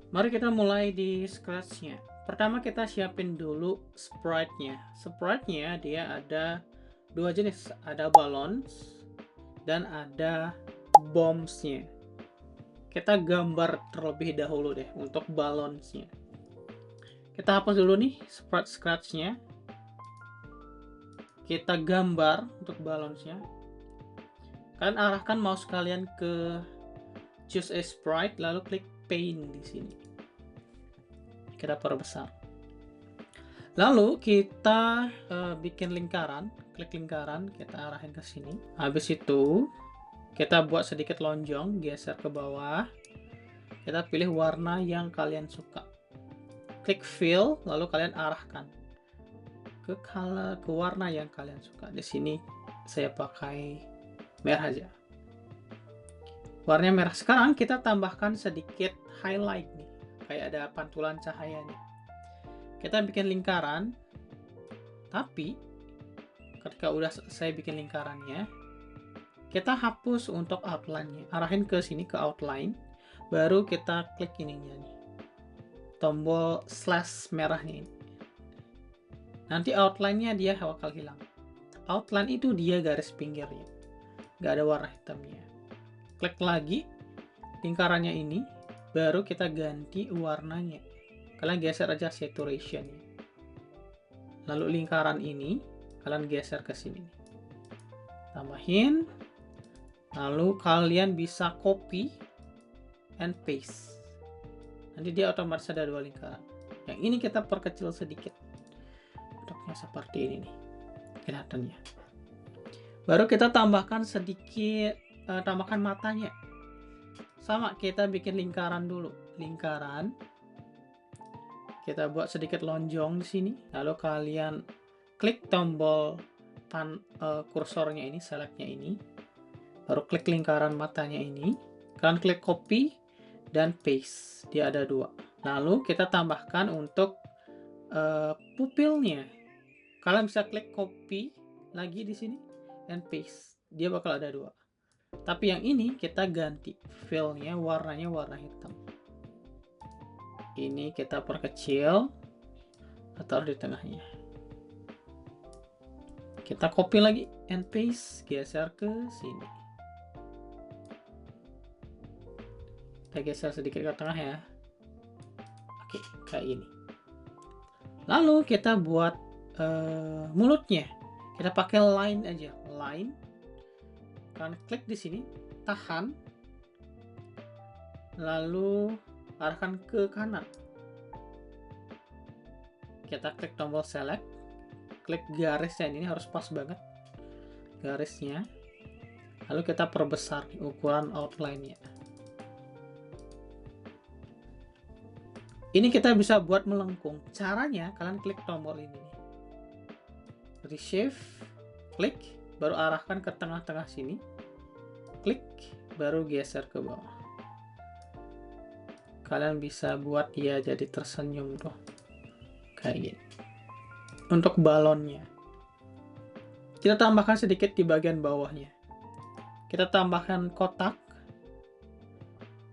Mari kita mulai di scratch-nya. Pertama kita siapin dulu sprite-nya. Sprite-nya dia ada dua jenis, ada balloons dan ada bombs-nya. Kita gambar terlebih dahulu deh untuk balloons-nya. Kita hapus dulu nih sprite scratch-nya. Kita gambar untuk balloons-nya. Kalian arahkan mouse kalian ke choose a sprite lalu klik paint di sini. Kita perbesar. Lalu kita bikin lingkaran, klik lingkaran, kita arahin ke sini. Habis itu kita buat sedikit lonjong, geser ke bawah. Kita pilih warna yang kalian suka. Klik fill, lalu kalian arahkan ke color, ke warna yang kalian suka. Di sini saya pakai merah aja. Warnanya merah. Sekarang kita tambahkan sedikit highlight nih, kayak ada pantulan cahayanya. Kita bikin lingkaran, tapi ketika udah selesai bikin lingkarannya, kita hapus untuk outline-nya. Arahin ke sini ke outline, baru kita klik ininya nih, tombol slash merahnya ini. Nanti outline-nya dia bakal hilang. Outline itu dia garis pinggirnya, nggak ada warna hitamnya. Klik lagi lingkarannya ini, baru kita ganti warnanya. Kalian geser aja saturation. Lalu lingkaran ini kalian geser ke sini. Tambahin. Lalu kalian bisa copy and paste. Nanti dia otomatis ada dua lingkaran. Yang ini kita perkecil sedikit. Bentuknya seperti ini nih. Kelihatannya. Baru kita tambahkan sedikit, tambahkan matanya. Sama, kita bikin lingkaran dulu. Lingkaran. Kita buat sedikit lonjong di sini. Lalu kalian klik tombol kursornya ini, selectnya ini. Baru klik lingkaran matanya ini. Kalian klik copy dan paste. Dia ada dua. Lalu kita tambahkan untuk pupilnya. Kalian bisa klik copy lagi di sini dan paste. Dia bakal ada dua. Tapi yang ini kita ganti fill-nya, warnanya warna hitam. Ini kita perkecil atau di tengahnya. Kita copy lagi and paste, geser ke sini. Kita geser sedikit ke tengah ya. Oke, kayak gini. Lalu kita buat mulutnya. Kita pakai line aja, line. Kalian klik di sini, tahan. Lalu arahkan ke kanan. Kita klik tombol select. Klik garisnya, ini harus pas banget garisnya. Lalu kita perbesar ukuran outline-nya. Ini kita bisa buat melengkung. Caranya kalian klik tombol ini. Reshape, klik, baru arahkan ke tengah-tengah sini. Klik, baru geser ke bawah. Kalian bisa buat dia jadi tersenyum tuh. Kayak gini. Untuk balonnya. Kita tambahkan sedikit di bagian bawahnya. Kita tambahkan kotak.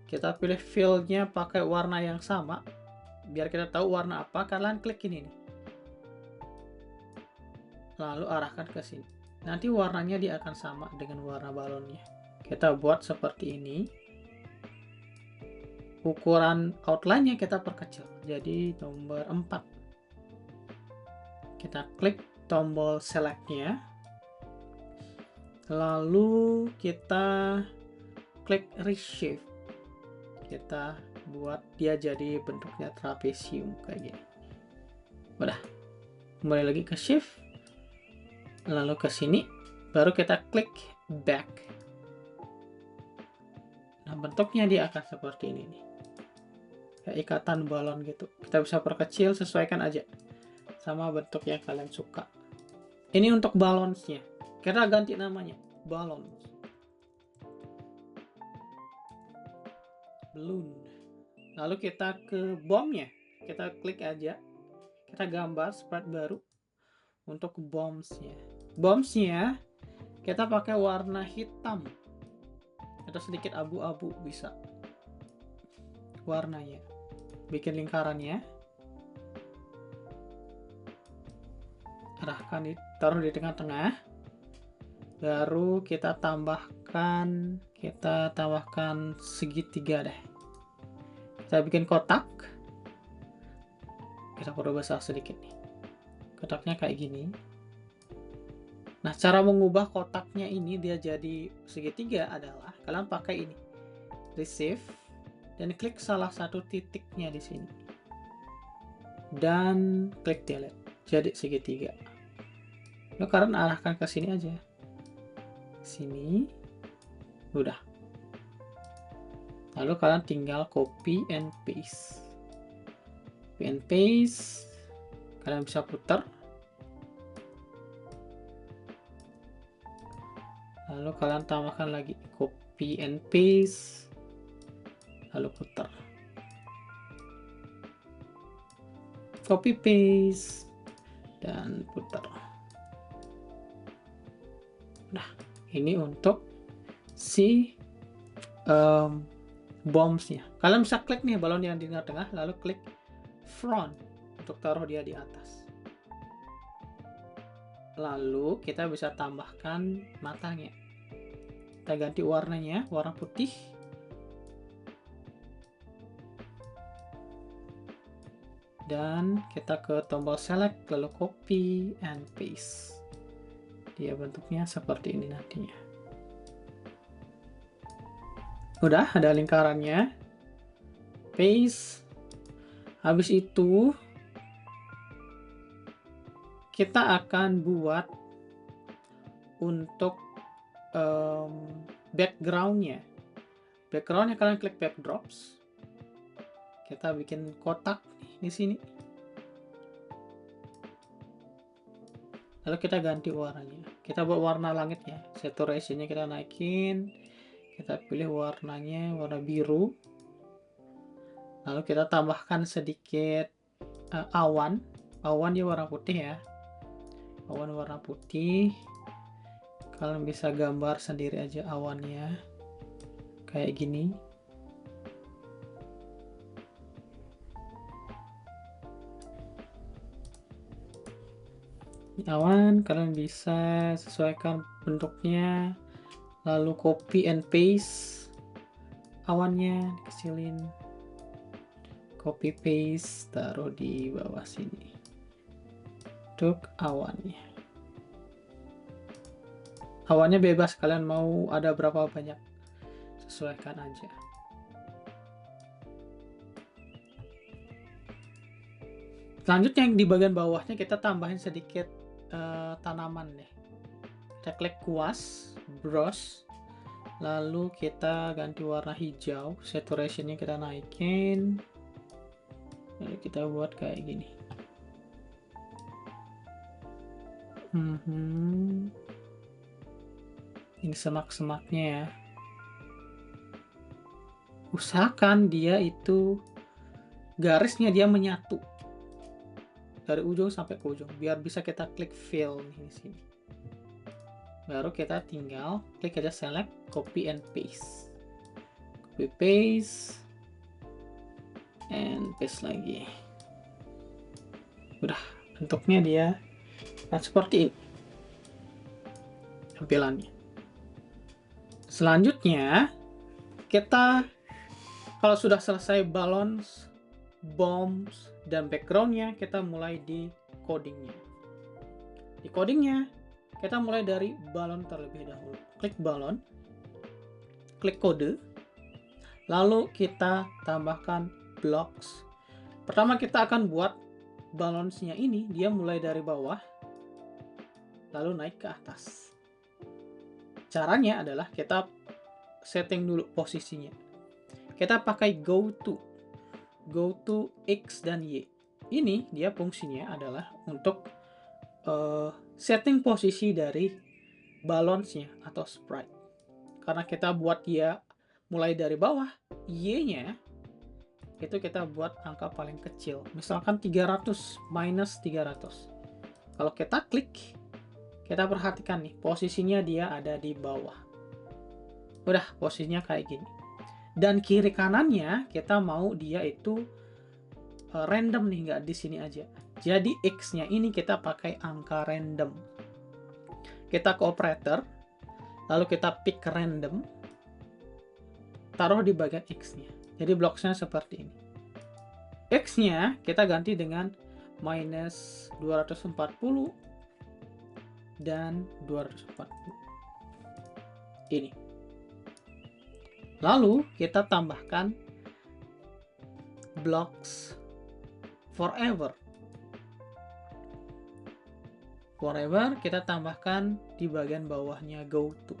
Kita pilih fill-nya pakai warna yang sama. Biar kita tahu warna apa, kalian klik ini nih. Lalu arahkan ke sini. Nanti warnanya dia akan sama dengan warna balonnya. Kita buat seperti ini. Ukuran outline-nya kita perkecil. Jadi nomor 4. Kita klik tombol select-nya. Lalu kita klik reshape. Kita buat dia jadi bentuknya trapesium kayak gini. Udah. Kembali lagi ke shift. Lalu ke sini. Baru kita klik back. Nah, bentuknya dia akan seperti ini nih. Kayak ikatan balon gitu. Kita bisa perkecil, sesuaikan aja sama bentuk yang kalian suka. Ini untuk balonsnya. Kita ganti namanya. Balons. Balloon. Lalu kita ke bomnya. Kita klik aja. Kita gambar sprite baru untuk bombsnya. Bombsnya kita pakai warna hitam atau sedikit abu-abu bisa warnanya. bikin lingkarannya, arahkan, taruh di tengah-tengah, baru kita tambahkan segitiga deh. Kita bikin kotak, kita perlu besar sedikit nih, kotaknya kayak gini. Nah, cara mengubah kotaknya ini dia jadi segitiga adalah kalian pakai ini, receive, dan klik salah satu titiknya di sini, dan klik delete, jadi segitiga. Lalu kalian arahkan ke sini aja, sini, udah. Lalu kalian tinggal copy and paste, kalian bisa putar. Lalu kalian tambahkan lagi, copy and paste, lalu putar, copy paste, dan putar. Nah, ini untuk si bombsnya. Kalian bisa klik nih balon yang di tengah-tengah, lalu klik front untuk taruh dia di atas. Lalu kita bisa tambahkan matanya. Kita ganti warnanya, warna putih. Dan kita ke tombol select, lalu copy and paste. Dia bentuknya seperti ini nantinya. Udah ada lingkarannya. Paste. Habis itu kita akan buat untuk backgroundnya. Backgroundnya kalian klik backdrops. Kita bikin kotak di sini. Lalu kita ganti warnanya. Kita buat warna langit ya. Saturationnya kita naikin. Kita pilih warnanya warna biru. Lalu kita tambahkan sedikit awan. Awan dia warna putih ya. Awan warna putih. Kalian bisa gambar sendiri aja awannya. Kayak gini. Awan kalian bisa sesuaikan bentuknya, lalu copy and paste awannya, kecilin, copy paste, taruh di bawah sini untuk awannya. Awannya bebas, kalian mau ada berapa banyak, sesuaikan aja. Selanjutnya yang di bagian bawahnya kita tambahin sedikit tanaman deh. Kita klik kuas, brush, lalu kita ganti warna hijau, saturationnya kita naikin, lalu kita buat kayak gini. Ini semak-semaknya ya. Usahakan dia itu garisnya dia menyatu dari ujung sampai ke ujung, biar bisa kita klik fill di sini. Baru kita tinggal klik aja select, copy and paste, copy paste, and paste lagi. Udah, bentuknya dia nah seperti ini tampilannya. Selanjutnya kita kalau sudah selesai balons, bombs, dan backgroundnya, kita mulai di codingnya. Di codingnya kita mulai dari balon terlebih dahulu. Klik balon, klik kode, lalu kita tambahkan blocks. Pertama kita akan buat balonsnya ini, dia mulai dari bawah lalu naik ke atas. Caranya adalah kita setting dulu posisinya. Kita pakai go to X dan Y. Ini dia fungsinya adalah untuk setting posisi dari balonsnya atau sprite. Karena kita buat dia mulai dari bawah, Y-nya itu kita buat angka paling kecil. Misalkan 300 minus 300. Kalau kita klik, kita perhatikan nih, posisinya dia ada di bawah. Udah, posisinya kayak gini. Dan kiri kanannya kita mau dia itu random nih, nggak di sini aja. Jadi X-nya ini kita pakai angka random. Kita ke operator, lalu kita pick random, taruh di bagian X-nya. Jadi blocksnya seperti ini. X-nya kita ganti dengan minus 240 dan 240. Ini. Lalu kita tambahkan blocks forever. Forever kita tambahkan di bagian bawahnya go to.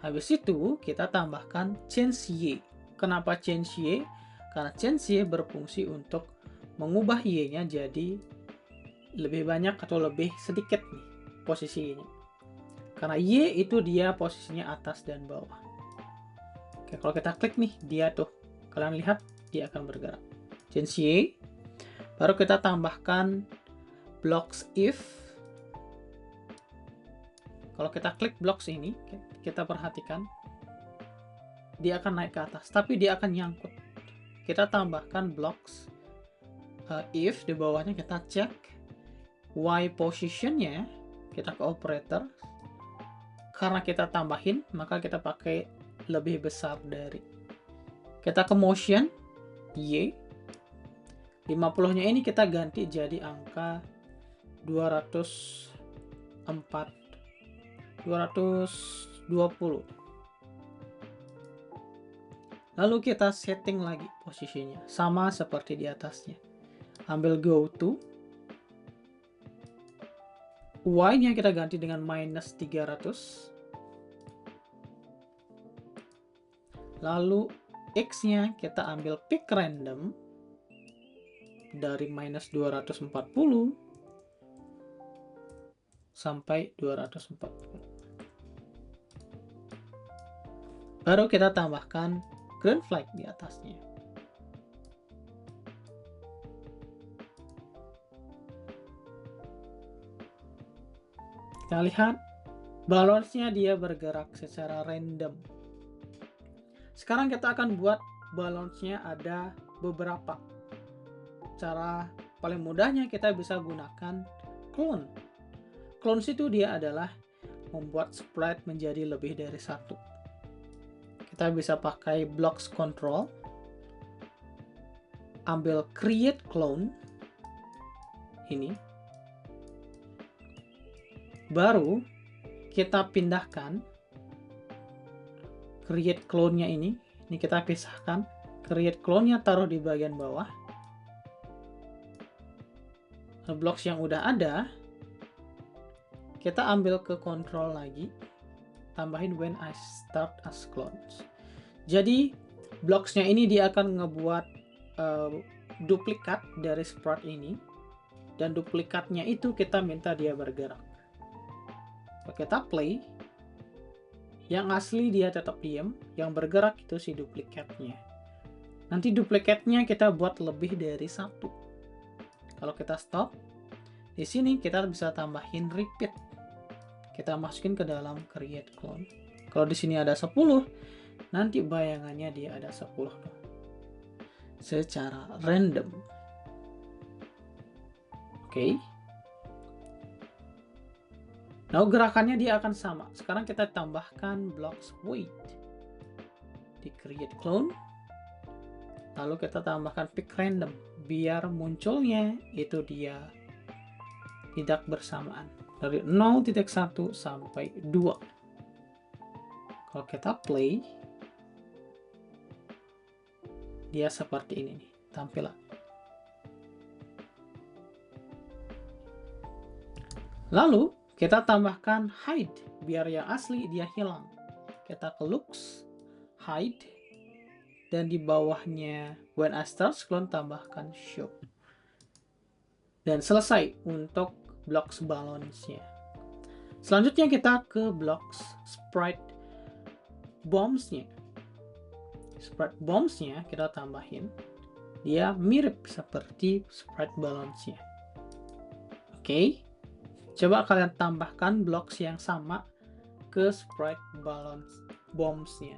Habis itu kita tambahkan change Y. Kenapa change Y? Karena change Y berfungsi untuk mengubah Y-nya jadi lebih banyak atau lebih sedikit nih posisinya. Karena Y itu dia posisinya atas dan bawah. Oke, kalau kita klik nih, dia tuh. Kalian lihat, dia akan bergerak. Change Y. Baru kita tambahkan blocks if. Kalau kita klik blocks ini, kita perhatikan, dia akan naik ke atas, tapi dia akan nyangkut. Kita tambahkan blocks if, di bawahnya kita cek Y positionnya, kita ke operator. Karena kita tambahin, maka kita pakai lebih besar dari. Kita ke motion, Y. 50-nya ini kita ganti jadi angka 220. Lalu kita setting lagi posisinya, sama seperti di atasnya. Ambil go to. Y-nya kita ganti dengan minus 300. Lalu X-nya kita ambil pick random dari minus 240 sampai 240. Baru kita tambahkan green flag di atasnya. Kita lihat balonsnya dia bergerak secara random. Sekarang kita akan buat balonsnya ada beberapa. Cara paling mudahnya kita bisa gunakan clone. Clones itu dia adalah membuat sprite menjadi lebih dari satu. Kita bisa pakai blocks control, ambil create clone, ini, baru kita pindahkan create clone-nya ini kita pisahkan, create clone-nya taruh di bagian bawah, blocks yang udah ada, kita ambil ke control lagi, tambahin when I start as clones. Jadi blocks-nya ini dia akan ngebuat duplikat dari sprite ini, dan duplikatnya itu kita minta dia bergerak. Kalau kita play, yang asli dia tetap diam, yang bergerak itu si duplikatnya. Nanti duplikatnya kita buat lebih dari satu. Kalau kita stop, di sini kita bisa tambahin repeat. Kita masukin ke dalam create clone. Kalau di sini ada 10, nanti bayangannya dia ada 10 secara random. Oke. Nah, gerakannya dia akan sama. Sekarang kita tambahkan blocks wait di create clone. Lalu kita tambahkan pick random biar munculnya itu dia tidak bersamaan. Dari 0.1 sampai 2. Kalau kita play, dia seperti ini nih tampilan. Lalu kita tambahkan hide biar yang asli dia hilang. Kita ke looks, hide, dan di bawahnya when I start clone tambahkan show. Dan selesai untuk blocks balance-nya. Selanjutnya kita ke blocks sprite bombs-nya. Sprite bombs-nya kita tambahin. Dia mirip seperti sprite balance-nya. Oke. Coba kalian tambahkan blocks yang sama ke sprite balance bombs-nya.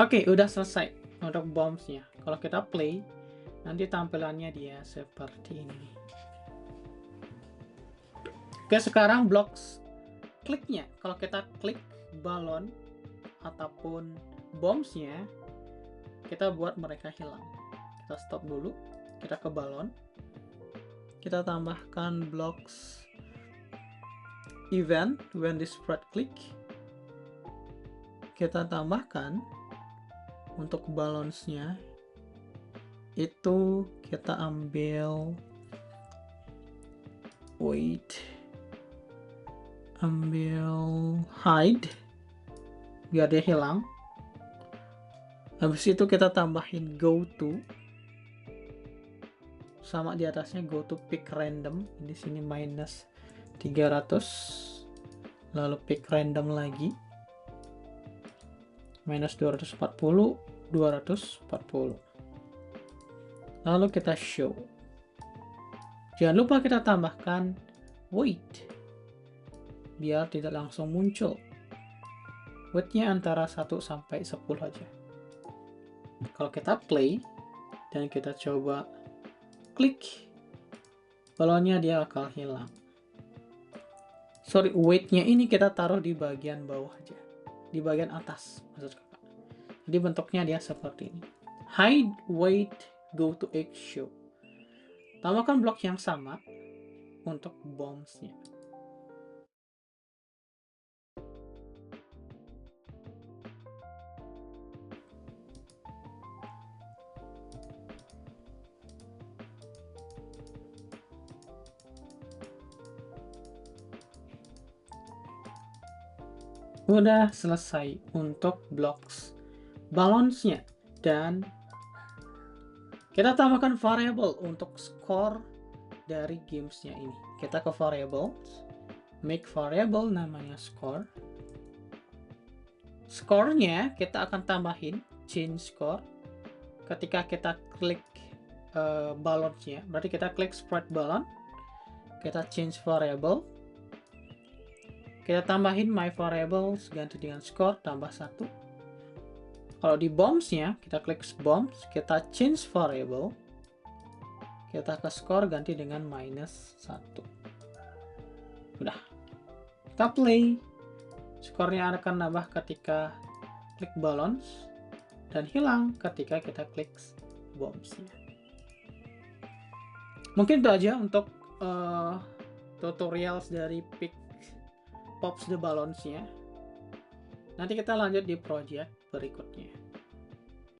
Oke, udah selesai untuk bombs-nya. Kalau kita play, nanti tampilannya dia seperti ini. Oke, sekarang blocks kliknya. Kalau kita klik balon ataupun bombs-nya, kita buat mereka hilang. Kita stop dulu, kita ke balon, kita tambahkan blocks event when the sprite click. Kita tambahkan untuk balonsnya itu kita ambil hide biar dia hilang. Habis itu kita tambahin go to, sama di atasnya go to pick random. Di sini minus 300, lalu pick random lagi minus 240, 240. Lalu kita show. Jangan lupa kita tambahkan wait biar tidak langsung muncul. Weightnya antara 1 sampai 10 aja. Kalau kita play dan kita coba klik balonnya, dia akan hilang. Sorry, weightnya ini kita taruh di bagian bawah aja, di bagian atas maksud kakak. Jadi bentuknya dia seperti ini. Hide, wait, go to X, show. Tambahkan blok yang sama untuk bombs-nya. Udah selesai untuk blocks balonsnya, dan kita tambahkan variable untuk score dari gamesnya ini. Kita ke variables, make variable namanya score. Score-nya kita akan tambahin change score ketika kita klik balonsnya. Berarti kita klik sprite balon, kita change variable, kita tambahin my variables ganti dengan score tambah 1. Kalau di bombs-nya kita klik bombs, kita change variable, kita ke score ganti dengan minus 1. Udah, kita play. Skornya akan nambah ketika klik balons dan hilang ketika kita klik bombs-nya. Mungkin itu aja untuk tutorials dari pick pops the balons-nya. Nanti kita lanjut di project berikutnya.